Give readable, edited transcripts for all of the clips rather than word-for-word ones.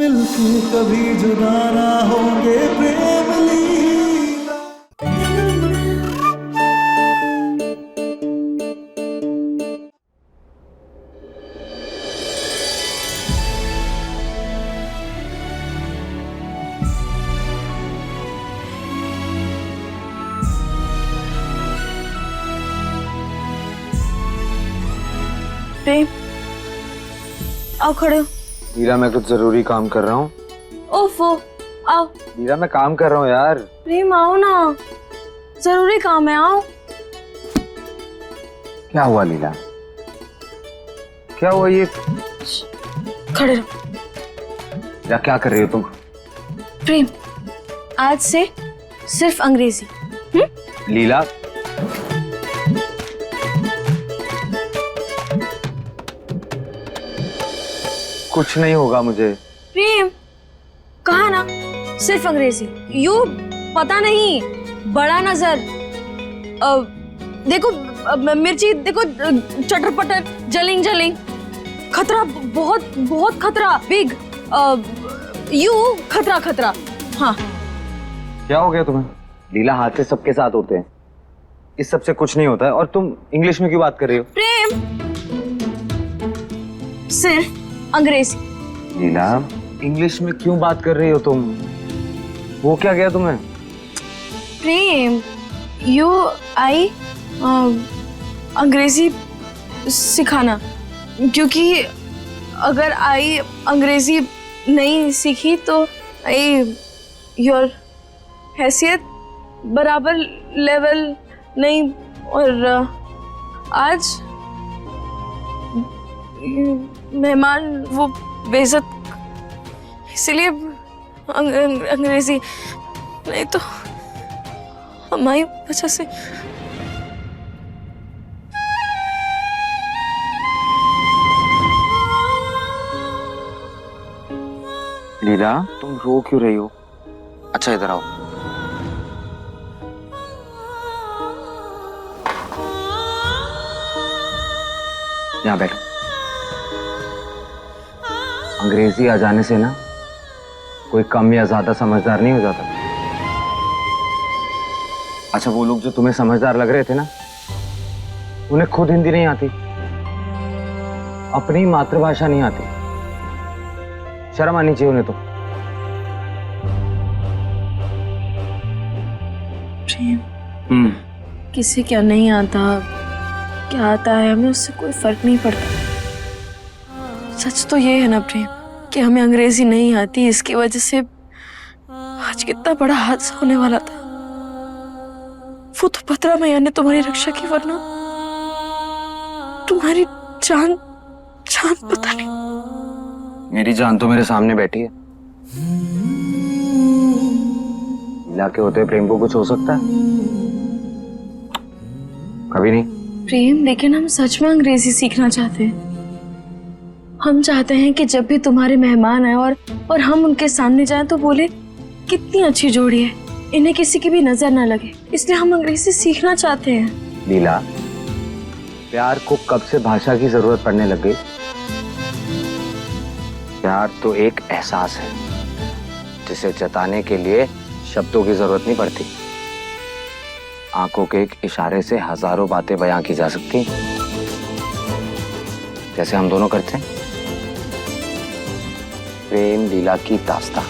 मिलके कभी जुदा ना होंगे प्रेम लीला। प्रेम, आओ खड़े हो। मीरा, मैं कुछ जरूरी काम कर रहा हूँ। ओफो, आओ। मीरा, मैं काम कर रहा हूँ यार। प्रेम आओ ना, जरूरी काम है, आओ। क्या हुआ लीला? क्या हुआ ये? खड़े रहो। या क्या कर रही हो तुम? प्रेम, आज से सिर्फ अंग्रेजी। लीला, कुछ नहीं होगा मुझे। प्रेम, कहा ना सिर्फ अंग्रेजी। यू पता नहीं, बड़ा नजर। देखो मिर्ची, देखो चटर पटर, जलिंग जलिंग, खतरा, बहुत बहुत खतरा, बिग। यू खतरा खतरा। हाँ, क्या हो गया तुम्हें? लीला, हादसे सबके साथ होते हैं, इस सब से कुछ नहीं होता है। और तुम इंग्लिश में क्यों बात कर रही हो? प्रेम, सिर्फ अंग्रेजी। लीला, इंग्लिश में क्यों बात कर रही हो तुम? वो क्या गया तुम्हें? प्रेम, यू आई अंग्रेजी सिखाना, क्योंकि अगर आई अंग्रेजी नहीं सीखी तो आई योर हैसियत बराबर लेवल नहीं। और आज मेहमान वो बेइज्जत, इसलिए अंग्रेजी नहीं तो हमारी वजह से। लीला, तुम रो क्यों रही हो? अच्छा, इधर आओ। यहाँ बैठो। अंग्रेजी आ जाने से ना कोई कम या ज्यादा समझदार नहीं हो जाता। अच्छा, वो लोग जो तुम्हें समझदार लग रहे थे ना, उन्हें खुद हिंदी नहीं आती, अपनी मातृभाषा नहीं आती। शर्म आनी चाहिए उन्हें तो। प्रेम, किसे क्या नहीं आता, क्या आता है, हमें उससे कोई फर्क नहीं पड़ता। सच तो ये है ना प्रेम कि हमें अंग्रेजी नहीं आती, इसकी वजह से आज कितना बड़ा हादसा होने वाला था। वो तो पतरा मैया ने तुम्हारी रक्षा की, वरना तुम्हारी जान जान पता नहीं। मेरी जान तो मेरे सामने बैठी है। लीला के होते प्रेम को कुछ हो सकता है? कभी नहीं। प्रेम, लेकिन हम सच में अंग्रेजी सीखना चाहते हैं। हम चाहते हैं कि जब भी तुम्हारे मेहमान आए और हम उनके सामने जाएं तो बोले कितनी अच्छी जोड़ी है, इन्हें किसी की भी नजर ना लगे, इसलिए हम अंग्रेजी सीखना चाहते हैं। लीला, प्यार को कब से भाषा की जरूरत पड़ने लग गई? प्यार तो एक एहसास है जिसे जताने के लिए शब्दों की जरूरत नहीं पड़ती। आंखों के एक इशारे से हजारों बातें बयां की जा सकती, जैसे हम दोनों करते हैं। प्रेम लीला की दास्तां।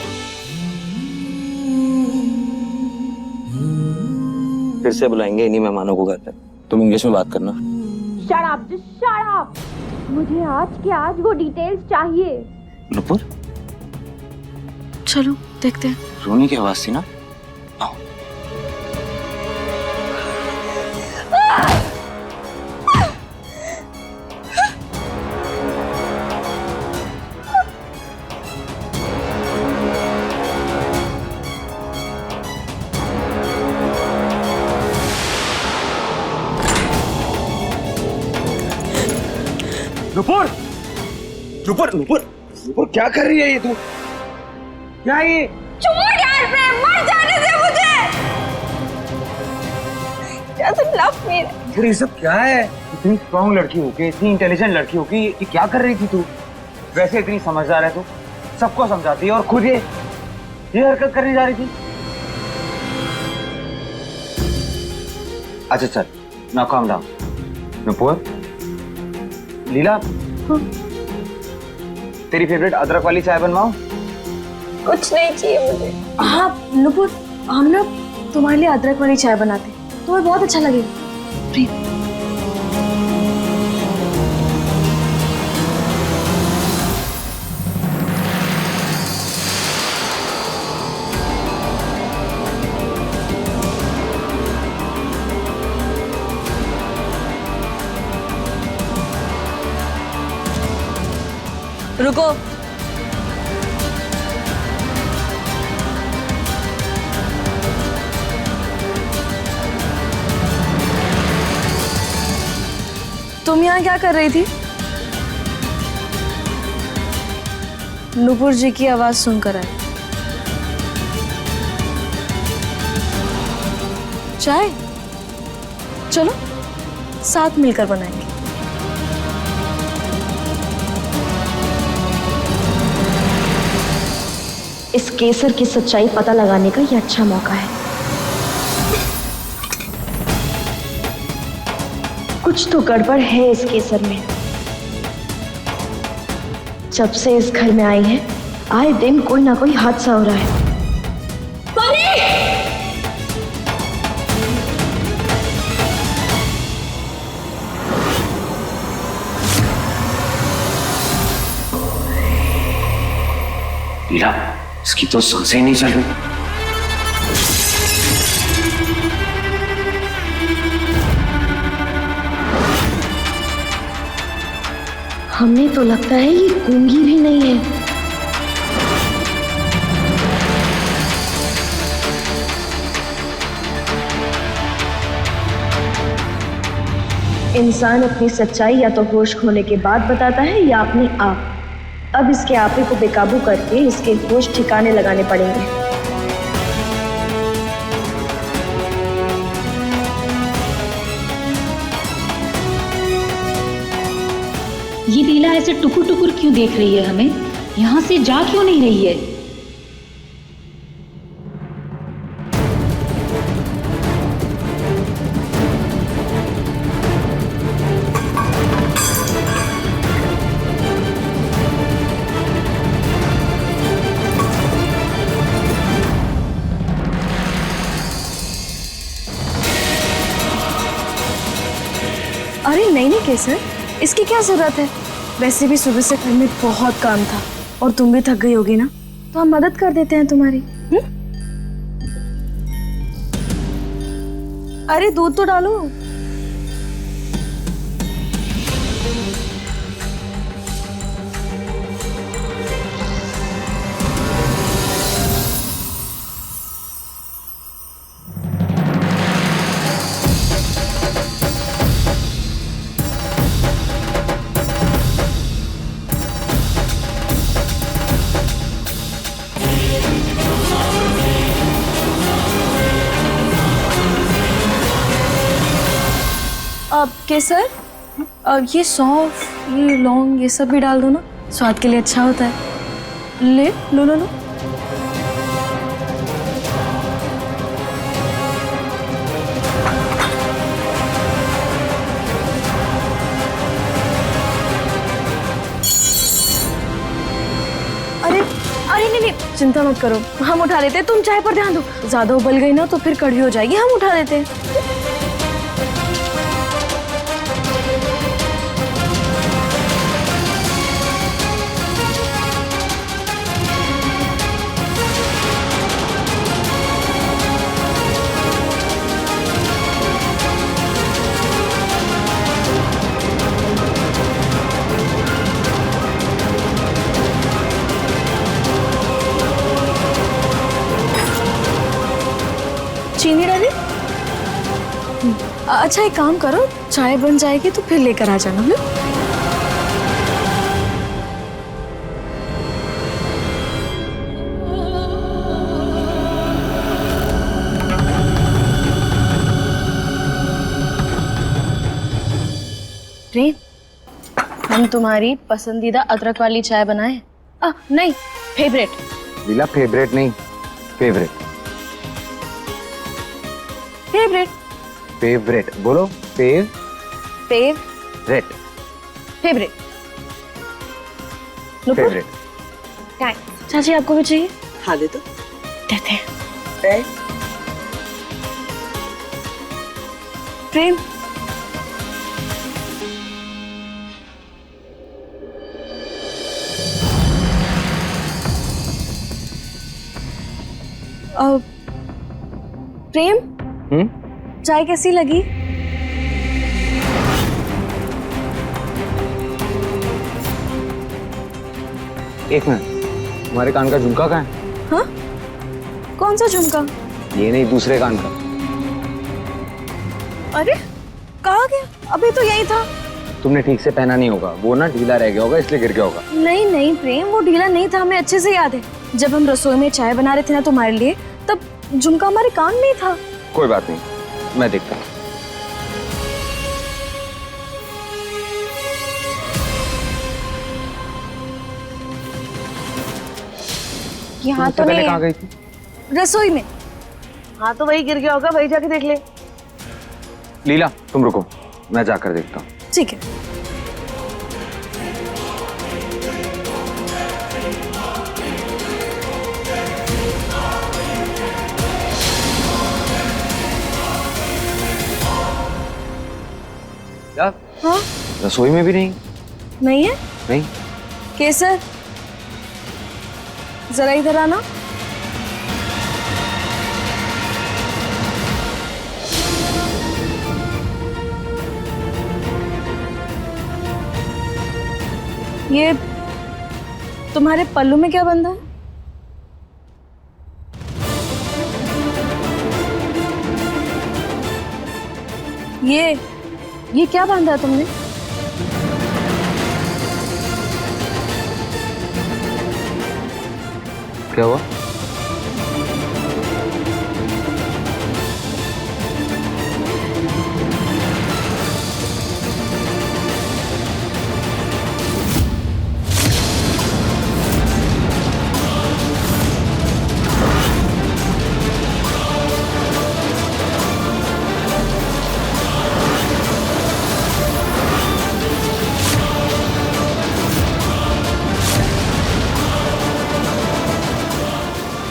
फिर से बुलाएंगे इन्हीं मेहमानों को घर पे। तुम इंग्लिश में बात करना। Shut up, just shut up. मुझे आज के आज वो डिटेल्स चाहिए। नुपुर, चलो देखते हैं। रोनी की आवाज थी ना? आओ। नुपुर, नुपुर, नुपुर, नुपुर, क्या कर रही है ये तू? क्या है ये? छोड़ यार प्रेम, मर जाने दे मुझे। doesn't love me। फिर ये सब क्या है? इतनी स्ट्रॉन्ग लड़की होके, इतनी इंटेलिजेंट लड़की होके ये क्या कर रही थी तू? वैसे इतनी समझदार है तू, सबको समझाती है और खुद ये हरकत करने जा रही थी। अच्छा चल, नाउ काम डाउन। नुपुर, लीला, तेरी फेवरेट अदरक वाली चाय बनवाओ? कुछ नहीं चाहिए मुझे। हाँ नुपुर, हम ना तुम्हारे लिए अदरक वाली चाय बनाते हैं, तुम्हें बहुत अच्छा लगेगा। प्रीत, रुको। तुम यहाँ क्या कर रही थी? नुपुर जी की आवाज सुनकर आई। चाय? चलो साथ मिलकर बनाएंगे। इस केसर की सच्चाई पता लगाने का ये अच्छा मौका है। कुछ तो गड़बड़ है इस केसर में। जब से इस घर में आई है, आए दिन कोई ना कोई हादसा हो रहा है। लीला, इसकी तो सांसें ही नहीं चल रही। हमें तो लगता है ये गूंगी भी नहीं है। इंसान अपनी सच्चाई या तो होश खोने के बाद बताता है या अपने आप। अब इसके आपे को बेकाबू करके इसके होश ठिकाने लगाने पड़ेंगे। ये लीला ऐसे टुकुर टुकुर क्यों देख रही है हमें? यहाँ से जा क्यों नहीं रही है? अरे नहीं नहीं केसर, इसकी क्या जरूरत है? वैसे भी सुबह से घर में बहुत काम था और तुम भी थक गई होगी ना, तो हम मदद कर देते हैं तुम्हारी। अरे दूध तो डालो। अब केसर, अब ये सौंफ, ये लौंग, ये सब भी डाल दो ना, स्वाद के लिए अच्छा होता है। ले लो लो लो। अरे अरे नहीं नहीं, चिंता मत करो, हम उठा लेते हैं। तुम चाय पर ध्यान दो, ज्यादा उबल गई ना तो फिर कड़वी हो जाएगी। हम उठा लेते हैं। चीनी डाली? अच्छा एक काम करो, चाय बन जाएगी तो फिर लेकर आ जाना। प्रीत, हम तुम्हारी पसंदीदा अदरक वाली चाय बनाए। नहीं, फेवरेट। लीला फेवरेट नहीं, फेवरेट। फेवरेट। फेवरेट बोलो, फेवरेट। फेवरेट। फेवरेट। चाची आपको भी चाहिए? हाँ दे दो। देते हैं। प्रेम, प्रेम, चाय कैसी लगी? एक मिनट, तुम्हारे कान का झुमका कहाँ है? हाँ? कौन सा झुमका? ये नहीं, दूसरे कान का। अरे कहाँ गया? अभी तो यही था। तुमने ठीक से पहना नहीं होगा, वो ना ढीला रह गया होगा इसलिए गिर गया होगा। नहीं नहीं प्रेम, वो ढीला नहीं था, हमें अच्छे से याद है। जब हम रसोई में चाय बना रहे थे ना तुम्हारे लिए, तब झुमका हमारे कान में ही था। कोई बात नहीं, मैं देखता हूँ। यहाँ तो पहले नहीं कहाँ है। गई थी? रसोई में। हाँ तो वही गिर गया होगा, वही जाके देख ले। लीला तुम रुको, मैं जाकर देखता हूँ। ठीक है। यार हाँ? रसोई में भी नहीं। नहीं है? नहीं। केसर, जरा इधर आना। ये तुम्हारे पल्लू में क्या बंधा है? ये क्या बांधा है तुमने? क्या हुआ?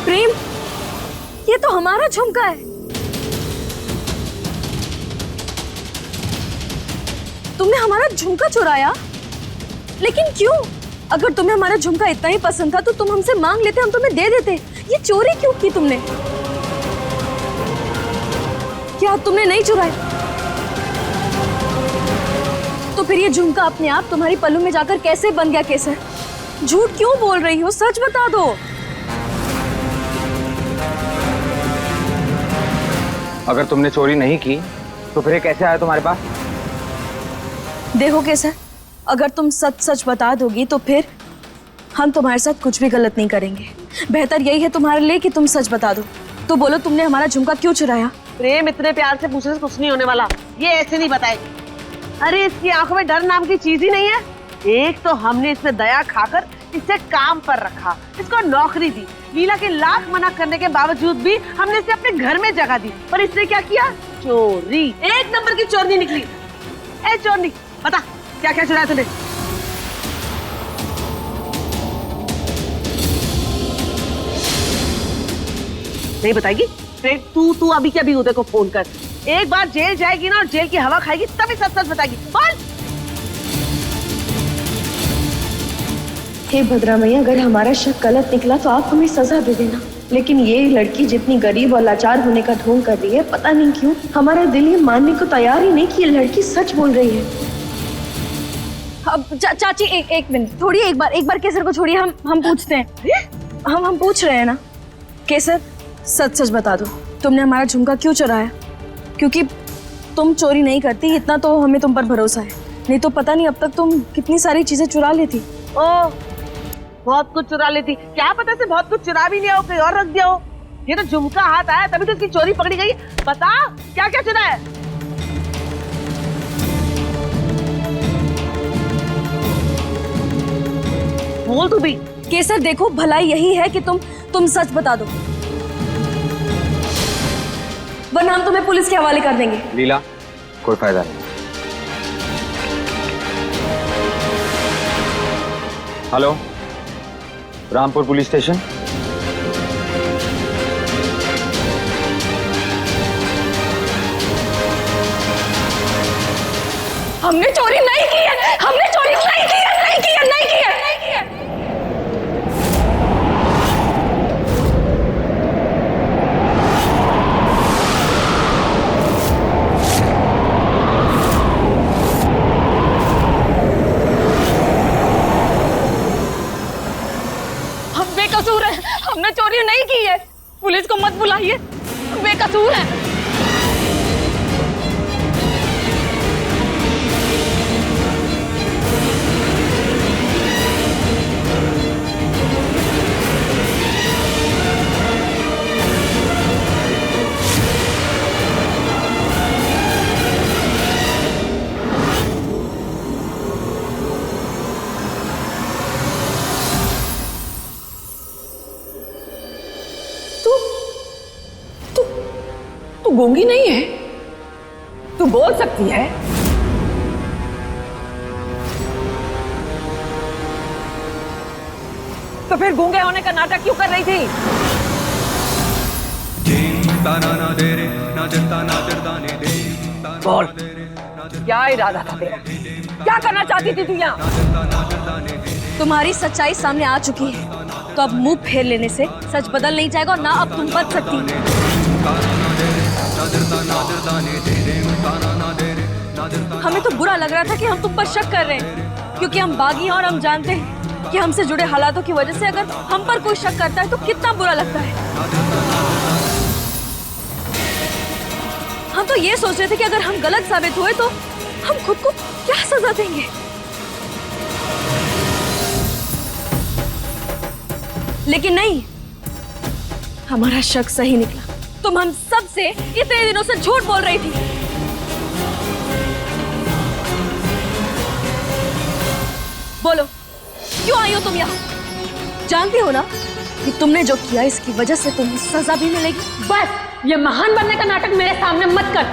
प्रेम, ये तो हमारा झुमका है। तुमने हमारा झुमका चुराया? लेकिन क्यों? अगर तुम्हें हमारा झुमका इतना ही पसंद था तो तुम हमसे मांग लेते, हम तुम्हें दे देते। ये चोरी क्यों की तुमने? क्या तुमने नहीं चुराया? तो फिर ये झुमका अपने आप तुम्हारी पल्लू में जाकर कैसे बन गया? केसर, झूठ क्यों बोल रही हो? सच बता दो। अगर तुमने चोरी नहीं की तो फिर ये कैसे आया तुम्हारे पास? देखो केसर, अगर तुम सच सच बता दोगी तो फिर हम तुम्हारे साथ कुछ भी गलत नहीं करेंगे। बेहतर यही है तुम्हारे लिए कि तुम सच बता दो। तो बोलो, तुमने हमारा झुमका क्यों चुराया? प्रेम इतने प्यार से पूछने से कुछ नहीं होने वाला, ये ऐसे नहीं बताएगी। अरे इसकी आंखों में डर नाम की चीज ही नहीं है। एक तो हमने इसमें दया खाकर इसे काम पर रखा, इसको नौकरी दी। लीला के लाख मना करने के बावजूद भी हमने इसे अपने घर में जगह दी, पर इसने क्या किया? चोरी। एक नंबर की चोरनी निकली। ए चोरनी, बता क्या क्या चुराया तूने? नहीं बताएगी? तू अभी के अभी उदय को फोन कर। एक बार जेल जाएगी ना और जेल की हवा खाएगी तभी सच सच बताएगी। बोल। हे भद्रा मैया, अगर हमारा शक गलत निकला तो आप हमें सजा दे देना। लेकिन ये लड़की जितनी गरीब और लाचार होने का ढोंग कर रही है, पता नहीं क्यों हमारा दिल ये मानने को तैयार ही नहीं कि ये लड़की सच बोल रही है। अब चाची एक मिनट, थोड़ी एक बार केसर को छोड़िए, हम पूछते हैं। हम पूछ रहे हैं ना। केसर, सच सच बता दो, तुमने हमारा झुमका क्यों चुराया? क्योंकि तुम चोरी नहीं करती, इतना तो हमें तुम पर भरोसा है। नहीं तो पता नहीं अब तक तुम कितनी सारी चीजें चुरा लेती। ओ, बहुत कुछ चुरा लेती। क्या पता से बहुत कुछ चुरा भी लिया हो, कहीं और रख दिया हो। ये तो झुमका हाथ आया तभी तो इसकी चोरी पकड़ी गई। बता क्या क्या चुराया है? बोल तू भी, केसर देखो, भलाई यही है कि तुम सच बता दो, वरना हम तुम्हें पुलिस के हवाले कर देंगे। लीला, कोई फायदा नहीं। Hello, Rampur police station. हमने चोरी नहीं की है, हमने चोरी नहीं की है, नहीं की है, नहीं की है, नहीं की है। हम बेकसूर हैं, हमने चोरी नहीं की है। पुलिस को मत बुलाइए, हम बेकसूर हैं। तू गूंगी नहीं है, तू बोल सकती है। तो फिर गूंगे होने का नाटक क्यों कर रही थी? बोल, क्या इरादा था तेरा? क्या करना चाहती थी तू यहाँ? तुम्हारी सच्चाई सामने आ चुकी है, तो अब मुंह फेर लेने से सच बदल नहीं जाएगा और ना अब तुम बच सकती। हमें तो बुरा लग रहा था कि हम तुम पर शक कर रहे हैं, क्योंकि हम बागी हैं और हम जानते हैं कि हमसे जुड़े हालातों की वजह से अगर हम पर कोई शक करता है तो कितना बुरा लगता है। हम तो ये सोच रहे थे कि अगर हम गलत साबित हुए तो हम खुद को क्या सजा देंगे। लेकिन नहीं, हमारा शक सही निकला। तुम हम सब से इतने दिनों से झूठ बोल रही थी। बोलो, क्यों आई हो तुम यहाँ? जानती हो ना कि तुमने जो किया इसकी वजह से तुम्हें सजा भी मिलेगी। बस, ये महान बनने का नाटक मेरे सामने मत कर।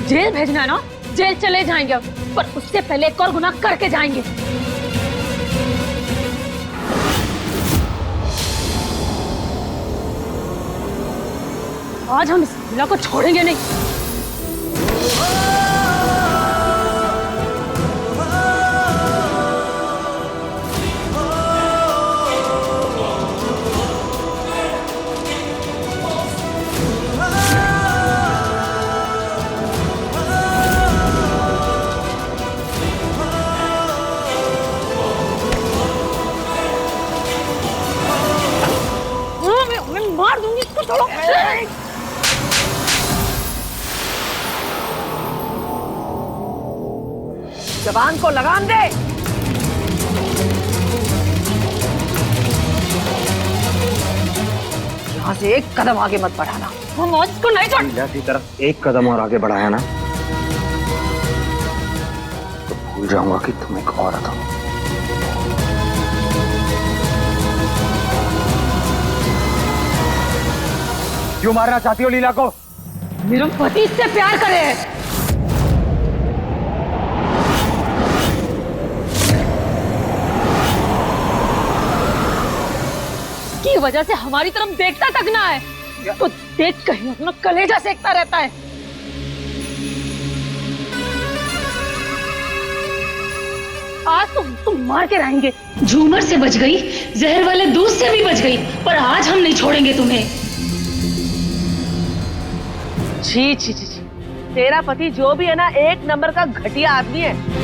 जेल भेजना है ना, जेल चले जाएंगे, पर उससे पहले एक और गुनाह करके जाएंगे। आज हम इस महिला को छोड़ेंगे नहीं। मैं मार दूंगी इसको, छोड़ो। जवान को लगाम दे। यहाँ से एक कदम आगे मत बढ़ाना। वो मौत को नहीं छोड़। लीला की तरफ एक कदम और आगे बढ़ाया ना तो भूल जाऊंगा कि तुम एक औरत हो। क्यों मारना चाहती हो लीला को? मेरा पति इससे प्यार करे है। की वजह से हमारी तरफ देखता तक ना है, तो देख कहीं अपना कलेजा सेकता रहता है। आज तुम मार के रहेंगे। झूमर से बच गई, जहर वाले दूध से भी बच गई, पर आज हम नहीं छोड़ेंगे तुम्हें। छी छी छी छी, तेरा पति जो भी है ना, एक नंबर का घटिया आदमी है।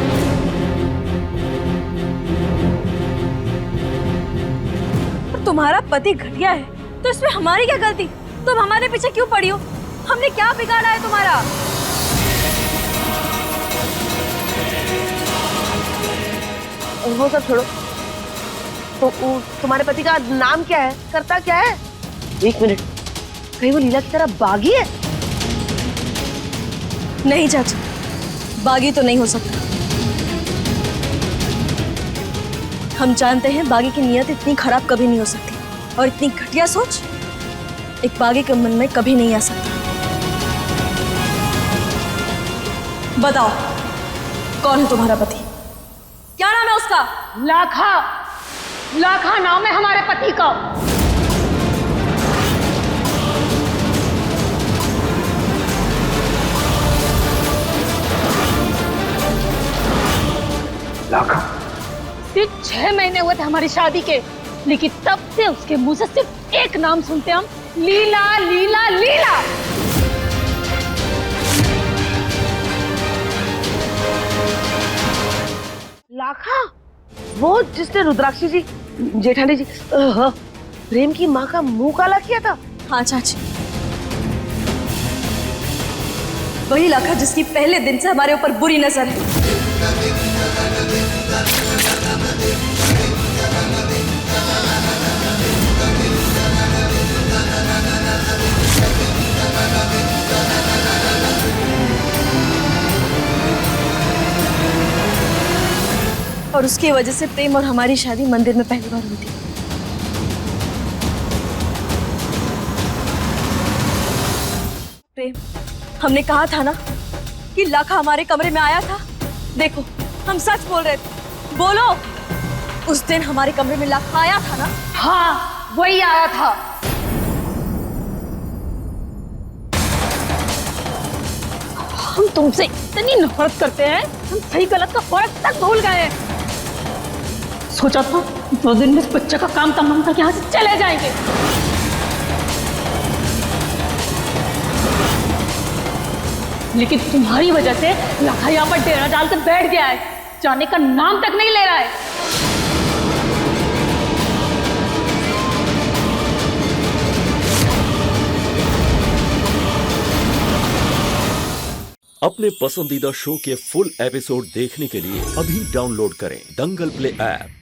तुम्हारा पति घटिया है तो इसमें हमारी क्या गलती? तुम हमारे पीछे क्यों पड़ी हो? हमने क्या बिगाड़ा है तुम्हारा? वो सब छोड़ो, तो तुम्हारे पति का नाम क्या है, करता क्या है? एक मिनट, कहीं वो लीला की तरह बागी है? नहीं चाचा, बागी तो नहीं हो सकता। हम जानते हैं बागी की नीयत इतनी खराब कभी नहीं हो सकती, और इतनी घटिया सोच एक बागी के मन में कभी नहीं आ सकती। बताओ, कौन है तुम्हारा पति? क्या नाम है उसका? लाखा, लाखा नाम है हमारे पति का। लाखा? सिर्फ 6 महीने हुए थे हमारी शादी के, लेकिन तब से उसके मुंह से सिर्फ एक नाम सुनते हम, लीला लीला लीला। लाखा, वो जिसने रुद्राक्षी जी, जेठानी जी, प्रेम की माँ का मुंह काला किया था। हाँ चाची, वही लाखा जिसकी पहले दिन से हमारे ऊपर बुरी नजर है। और उसकी वजह से प्रेम और हमारी शादी मंदिर में पहली बार हुई थी। प्रेम, हमने कहा था ना कि लाखा हमारे कमरे में आया था। देखो, हम सच बोल रहे थे। बोलो, उस दिन हमारे कमरे में लाखा आया था ना? हाँ, वही आया था। हम तुमसे इतनी नफरत करते हैं, हम सही गलत का फर्क तक भूल गए हैं। सोचा था 2 दिन में इस बच्चे का काम तमाम करके यहाँ से चले जाएंगे, लेकिन तुम्हारी वजह से लाखा यहाँ पर डेरा डाल के बैठ गया है, जाने का नाम तक नहीं ले रहा है। अपने पसंदीदा शो के फुल एपिसोड देखने के लिए अभी डाउनलोड करें दंगल प्ले ऐप।